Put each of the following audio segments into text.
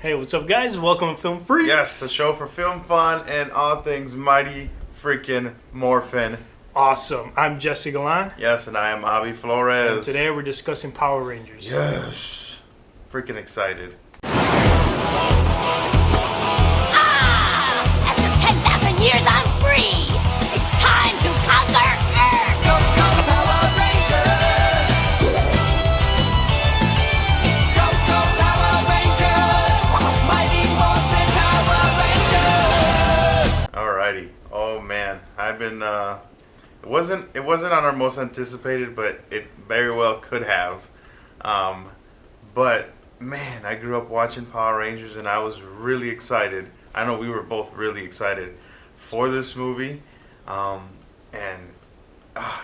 Hey, what's up, guys? Welcome to Film Freaks. Yes, the show for film fun and all things Mighty freaking Morphin. Awesome. I'm Jesse Galan. Yes, and I am Avi Flores. And today we're discussing Power Rangers. Yes. Freaking excited. After 10,000 years, I'm free! It's time to conquer Earth! Go, go, Power Rangers! Go, go, Power Rangers! Mighty Morphin Power Rangers! Alrighty. Oh man, I've been. It wasn't on our most anticipated, but it very well could have. But man, I grew up watching Power Rangers, and I was really excited. I know we were both really excited for this movie, and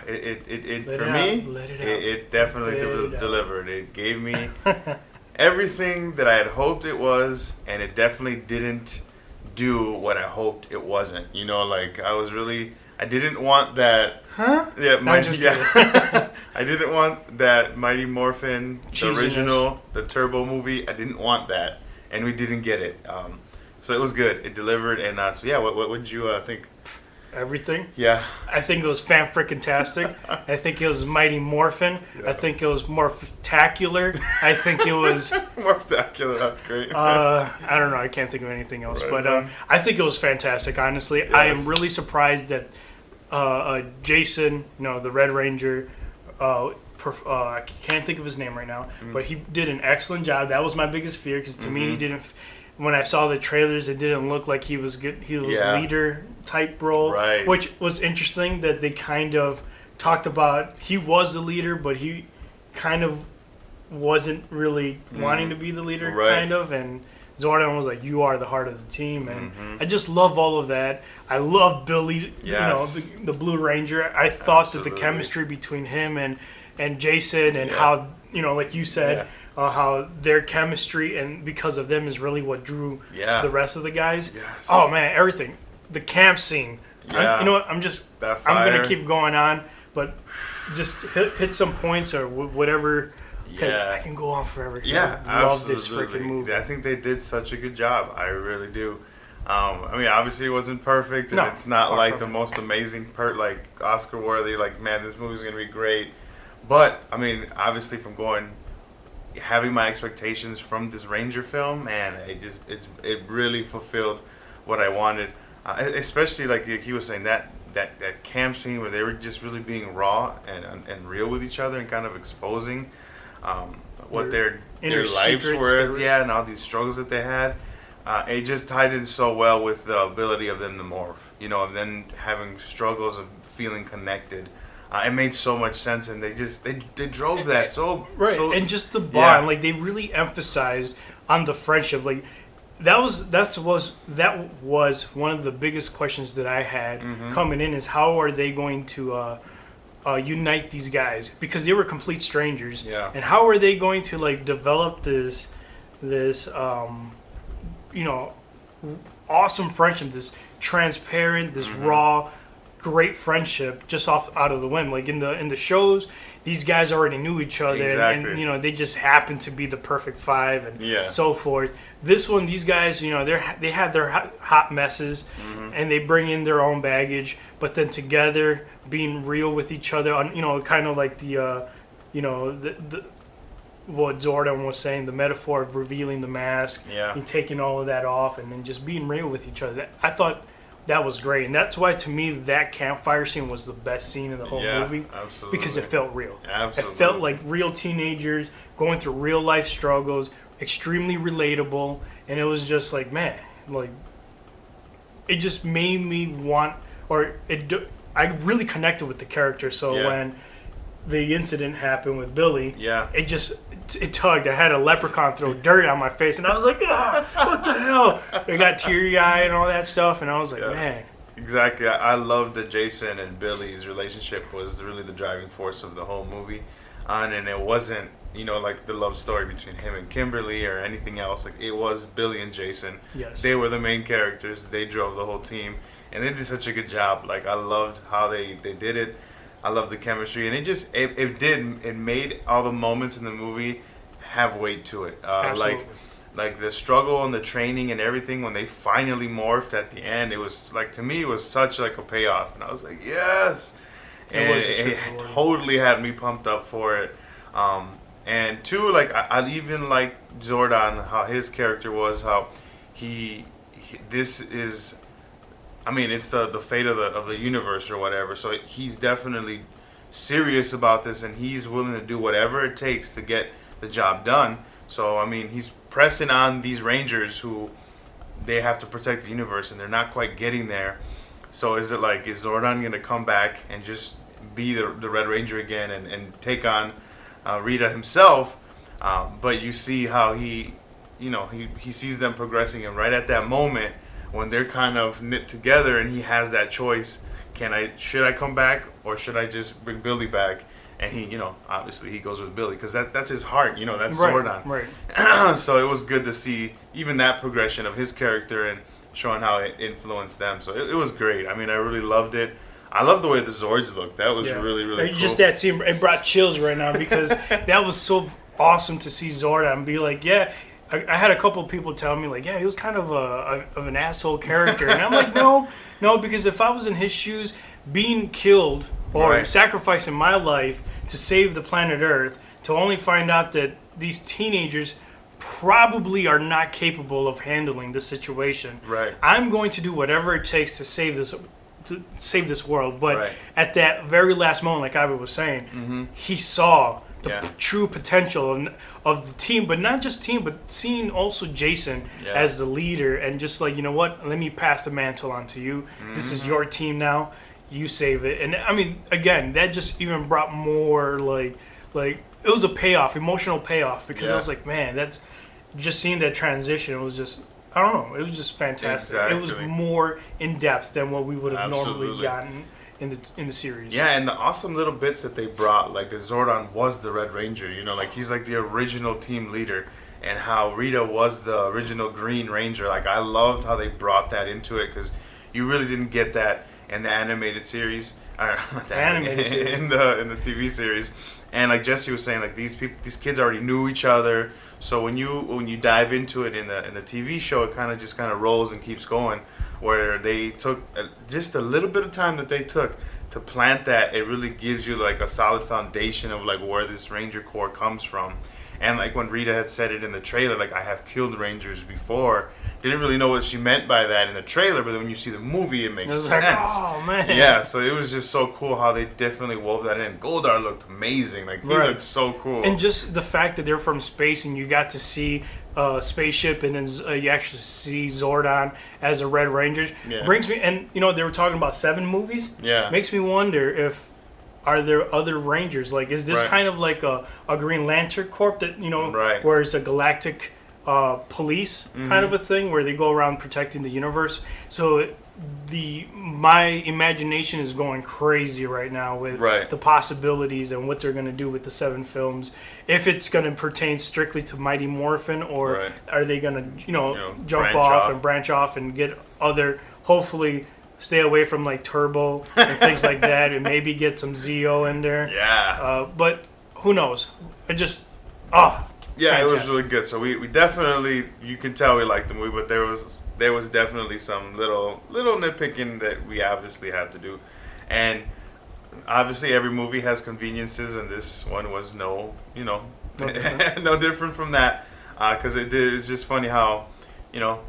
it Let for it me, out, let it out. it definitely Let it out. delivered. It gave me everything that I had hoped it was, and it definitely didn't do what I hoped it wasn't. You know, like I didn't want that. Huh? Yeah, No, I'm just kidding. I didn't want that Mighty Morphin, the Cheesiness. original, the Turbo movie. I didn't want that, and we didn't get it. So it was good. It delivered, and so yeah. What would you think? Everything. Yeah. I think it was fan-freaking-tastic. I think it was Mighty Morphin. Yeah. I think it was Morph-tacular. I think it was... More spectacular. That's great. I don't know. I can't think of anything else. Right But on. I think it was fantastic, honestly. I am Yes. really surprised that Jason, the Red Ranger, I can't think of his name right now, Mm-hmm. but he did an excellent job. That was my biggest fear because to me, he Mm-hmm. didn't. When I saw the trailers, it didn't look like he was good. He was Yeah. leader type role, Right. which was interesting that they kind of talked about. He was the leader, but he kind of wasn't really wanting to be the leader, Mm-hmm. Right. kind of. And Zordon was like, "You are the heart of the team," and Mhm. I just love all of that. I love Billy, Yes. the Blue Ranger. I thought that Absolutely. the chemistry between him and Jason and Yeah. how like you said, how their chemistry and because of them is really what drew Yeah. the rest of the guys. Yes. Oh man, everything. The camp scene. Yeah. You know what? I'm That gonna fire. keep going on, but just hit some points or whatever. 'Cause Yeah. I can go on forever. 'cause Yeah, I love this absolutely. freaking movie. I think they did such a good job. I really do. I mean, obviously it wasn't perfect, and No, it's not far like from the it. most amazing, like Oscar worthy. Like, man, this movie's gonna be great. But I mean, obviously from having my expectations from this Ranger film, man, it really fulfilled what I wanted. Especially like he was saying that camp scene where they were just really being raw and real with each other and kind of exposing what their inner lives secrets, were, and all these struggles that they had. It just tied in so well with the ability of them to morph, and then having struggles of feeling connected. It made so much sense, and they drove that so Right, so- and just the bond, yeah. like they really emphasized on the friendship. Like that was one of the biggest questions that I had Mm-hmm. coming in is how are they going to unite these guys because they were complete strangers. Yeah. And how are they going to like develop this awesome friendship, this transparent, this Mm-hmm. raw, great friendship just out of the whim. Like in the shows, these guys already knew each other, Exactly. and they just happened to be the perfect five and Yeah. so forth. This one, these guys, they have their hot messes, Mm-hmm. and they bring in their own baggage, but then together being real with each other, on kind of like the what Zordon was saying, the metaphor of revealing the mask, Yeah. and taking all of that off, and then just being real with each other. I thought that was great, and that's why to me that campfire scene was the best scene in the whole Yeah, movie absolutely. because it felt real. Absolutely. It felt like real teenagers going through real life struggles, extremely relatable, and it was just like, man, like it just made me want, I really connected with the character. So Yeah. when the incident happened with Billy, Yeah. it tugged. I had a leprechaun throw dirt on my face, and I was like, what the hell? I got teary-eyed and all that stuff, and I was like, Yeah. man. Exactly. I love that Jason and Billy's relationship was really the driving force of the whole movie. And it wasn't, like the love story between him and Kimberly or anything else. Like, it was Billy and Jason. Yes. They were the main characters. They drove the whole team. And they did such a good job. Like, I loved how they did it. I love the chemistry. And it made all the moments in the movie have weight to it. Like, Absolutely. like the struggle and the training and everything when they finally morphed at the end, it was like, to me, it was such like a payoff, and I was like, yes. And was a true it reward. totally had me pumped up for it. And two, like I even like Zordon, how his character was, how he this is, I mean, it's the fate of the universe or whatever. So he's definitely serious about this, and he's willing to do whatever it takes to get the job done. So I mean, he's pressing on these Rangers who they have to protect the universe, and they're not quite getting there. So is Zordon gonna come back and just be the Red Ranger again and take on Rita himself? But you see how he sees them progressing, and right at that moment when they're kind of knit together, and he has that choice: should I come back, or should I just bring Billy back? And he, obviously he goes with Billy because that's his heart. That's Zordon. Right. So it was good to see even that progression of his character and showing how it influenced them. So it was great. I mean, I really loved it. I love the way the Zords looked. That was really, really cool. Just that scene, it brought chills right now because that was so awesome to see Zordon be like, yeah. I had a couple of people tell me like, yeah, he was kind of an asshole character, and I'm like, no, because if I was in his shoes, being killed or sacrificing my life to save the planet Earth, to only find out that these teenagers probably are not capable of handling the situation. Right. I'm going to do whatever it takes to save this world. But at that very last moment, like Ivan was saying, he saw the true potential of the team, but not just team, but seeing also Jason as the leader, and just like, you know what, let me pass the mantle on to you. This is your team now. You save it. And I mean, again, that just even brought more like it was a payoff, emotional payoff, because I was like, man, that's just seeing that transition. It was just, I don't know, it was just fantastic. Exactly. It was more in depth than what we would have normally gotten in the series. Yeah, and the awesome little bits that they brought, like the Zordon was the Red Ranger, like he's like the original team leader, and how Rita was the original Green Ranger. Like I loved how they brought that into it, because you really didn't get that in the animated series, not the animated series. in the TV series. And like Jesse was saying, like these kids already knew each other. So when you dive into it in the TV show, it kind of rolls and keeps going. Where they took just a little bit of time that they took to plant that, it really gives you like a solid foundation of like where this Ranger Corps comes from. And like when Rita had said it in the trailer, like I have killed Rangers before, didn't really know what she meant by that in the trailer, but then when you see the movie, it makes sense. Like, oh man. Yeah, so it was just so cool how they definitely wove that in. Goldar looked amazing. Like he looked so cool. And just the fact that they're from space and you got to see a spaceship, and then you actually see Zordon as a Red Ranger, brings me. And they were talking about 7 movies. Yeah, makes me wonder if are there other Rangers? Like, is this kind of like a Green Lantern Corps that where it's a galactic police kind of a thing where they go around protecting the universe? So my imagination is going crazy right now with the possibilities and what they're going to do with the 7 films. If it's going to pertain strictly to Mighty Morphin, or are they going to jump off and branch off and get other, hopefully stay away from like Turbo and things like that, and maybe get some Zeo in there. Yeah. But who knows? Fantastic. It was really good. So we definitely, you can tell we liked the movie, but there was definitely some little nitpicking that we obviously had to do. And obviously every movie has conveniences, and this one was no different from that, because it's just funny how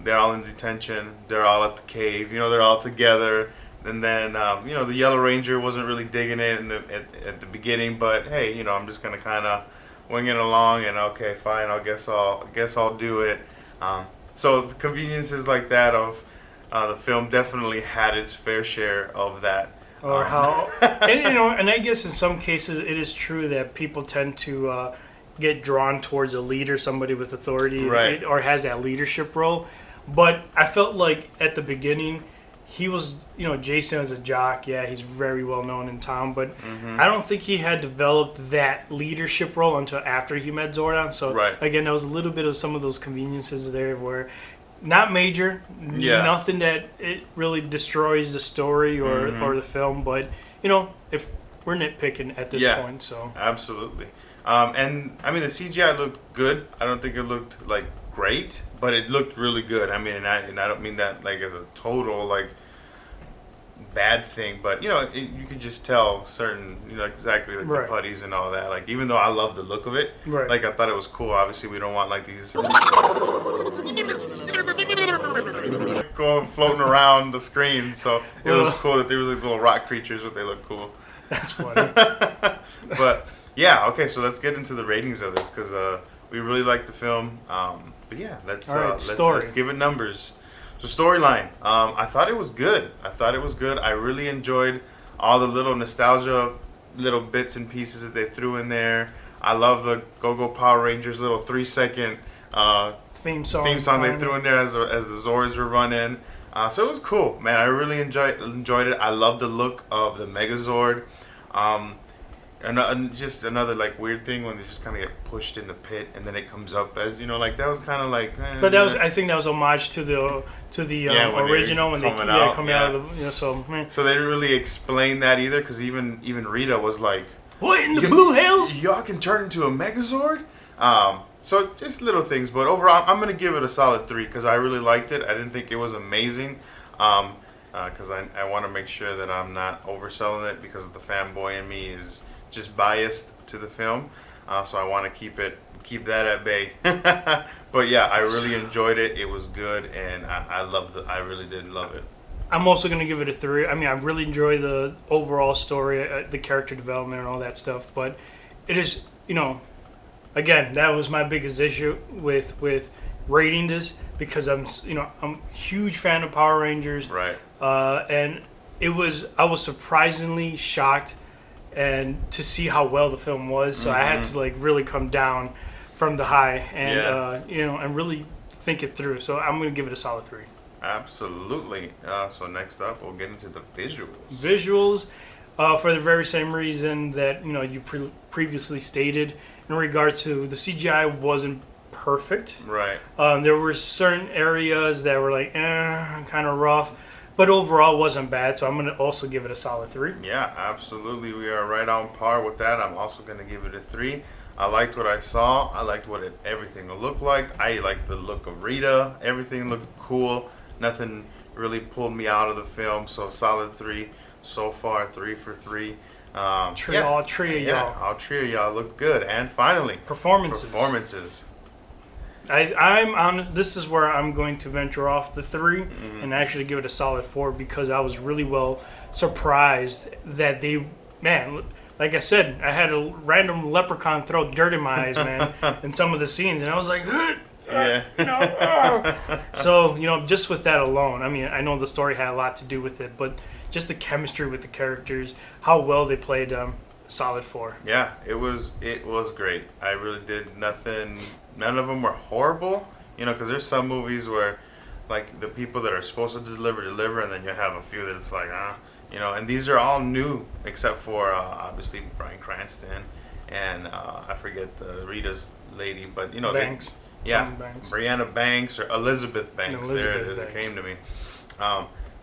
they're all in detention, they're all at the cave, they're all together, and then the Yellow Ranger wasn't really digging it at the beginning, but hey, I'm just gonna kind of wing it along, and okay, fine, I guess I'll do it. So the conveniences like that of the film definitely had its fair share of that. Or how, and I guess in some cases it is true that people tend to get drawn towards a leader, somebody with authority, or has that leadership role. But I felt like at the beginning, he was, Jason was a jock. Yeah, he's very well known in town, but I don't think he had developed that leadership role until after he met Zordon. So again, there was a little bit of some of those conveniences there where not major, nothing that it really destroys the story or the film, but if we're nitpicking at this point, so absolutely. And I mean the CGI looked good. I don't think it looked like great, but it looked really good. I mean, and I don't mean that like as a total like bad thing, but you know, you could just tell certain, you know, exactly like Right. the putties and all that. Like even though I love the look of it, Right. like I thought it was cool. Obviously, we don't want like these going floating around the screen. So it was cool that there was like little rock creatures, but they look cool. That's funny. But yeah, okay. So let's get into the ratings of this because we really like the film. But yeah, All right, let's give it numbers. So storyline, I thought it was good. I really enjoyed all the little nostalgia, little bits and pieces that they threw in there. I love the Go-Go Power Rangers little 3-second Theme song they threw in there as the Zords were running. So it was cool, man. I really enjoyed it. I love the look of the Megazord. And just another like weird thing when they just kind of get pushed in the pit and then it comes up as, you know, like that was kind of like. But that was, I think that was homage to the Yeah, when original when they coming coming out, out of the, you know, so man. So they didn't really explain that either, because even Rita was like, What in the Blue Hills? y'all can turn into a Megazord? So just little things, but overall, I'm going to give it a solid 3, because I really liked it. I didn't think it was amazing, because I want to make sure that I'm not overselling it, because the fanboy in me is just biased to the film. So I want to keep that at bay. But yeah, I really enjoyed it. It was good, and I really did love it. I'm also going to give it a 3. I mean, I really enjoy the overall story, the character development, and all that stuff. But it is, you know, again, that was my biggest issue with rating this, because I'm a huge fan of Power Rangers, Right. and I was surprisingly shocked and to see how well the film was. So I had to like really come down from the high and and really think it through. So I'm going to give it a solid 3. Absolutely. So next up, we'll get into the visuals. Visuals, for the very same reason that you previously stated, in regard to the CGI wasn't perfect. Right. There were certain areas that were like kind of rough, but overall wasn't bad. So I'm going to also give it a solid 3. Yeah, absolutely. We are right on par with that. I'm also going to give it a 3. I liked what I saw. I liked what everything looked like. I liked the look of Rita. Everything looked cool. Nothing really pulled me out of the film. So solid 3 so far. 3 for 3. All three of y'all. All 3 of y'all look good. And finally, performances. I'm on. This is where I'm going to venture off the 3 and actually give it a solid 4, because I was really well surprised that like I said, I had a random leprechaun throw dirt in my eyes, man, in some of the scenes, and I was like, So just with that alone, I mean, I know the story had a lot to do with it, but just the chemistry with the characters, how well they played, solid 4. Yeah, it was great. I really did nothing. None of them were horrible, because there's some movies where, like, the people that are supposed to deliver, and then you have a few that it's like, and these are all new, except for, obviously, Bryan Cranston, and I forget Rita's lady, but, Banks. Banks. Brianna Banks, or Elizabeth Banks, there it is, Banks. it came to me.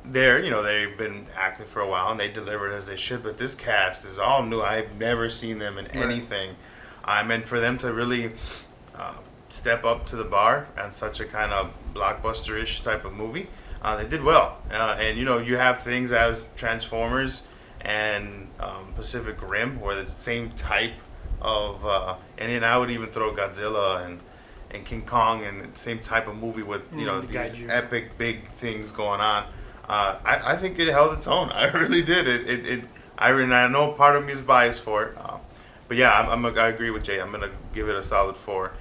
They've been acting for a while, and they delivered as they should, but this cast is all new. I've never seen them in anything. I meant for them to really step up to the bar and such a kind of blockbuster-ish type of movie. They did well. And, you have things as Transformers and Pacific Rim, where it's the same type of, and then I would even throw Godzilla and King Kong and the same type of movie with, these Gaiju. epic big things going on. I think it held its own. I really did. I know part of me is biased for it. But yeah, I agree with Jay. I'm going to give it a solid 4.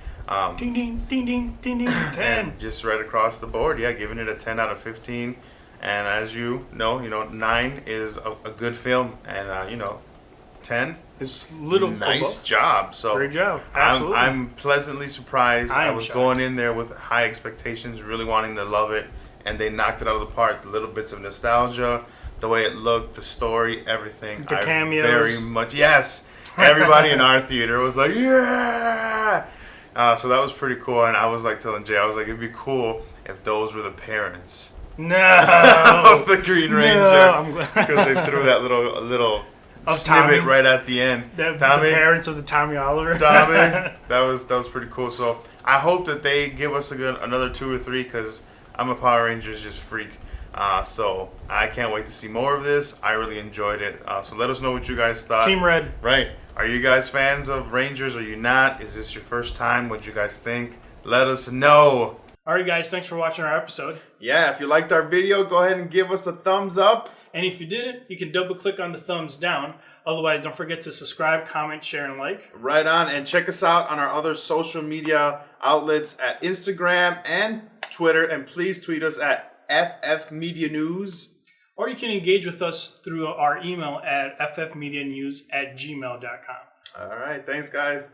Ding, ding, ding, ding, ding, ding, 10. And just right across the board, giving it a 10 out of 15. And as you know, 9 is a good film. And, 10 is little nice job. So great job. Absolutely. I'm pleasantly surprised. I was shocked. going in there with high expectations, really wanting to love it. And they knocked it out of the park. The little bits of nostalgia, the way it looked, the story, everything. The cameos. Very much, yes. Everybody in our theater was like, yeah! So that was pretty cool. And I was like telling Jay, I was like, it'd be cool if those were the parents No. of the Green Ranger. I'm glad. Because they threw that little Of snippet Tommy. right at the end. The Tommy, parents of the Tommy Oliver. Tommy, that was pretty cool. So I hope that they give us another 2 or 3 because I'm a Power Rangers just freak. So I can't wait to see more of this. I really enjoyed it. So let us know what you guys thought. Team Red. Right. Are you guys fans of Rangers? Are you not? Is this your first time? What do you guys think? Let us know. All right, guys, thanks for watching our episode. Yeah, if you liked our video, go ahead and give us a thumbs up. And if you didn't, you can double click on the thumbs down. Otherwise, don't forget to subscribe, comment, share, and like. Right on. And check us out on our other social media outlets at Instagram and Twitter. And please tweet us at FF Media News. Or you can engage with us through our email at ffmedianews@gmail.com. All right. Thanks, guys.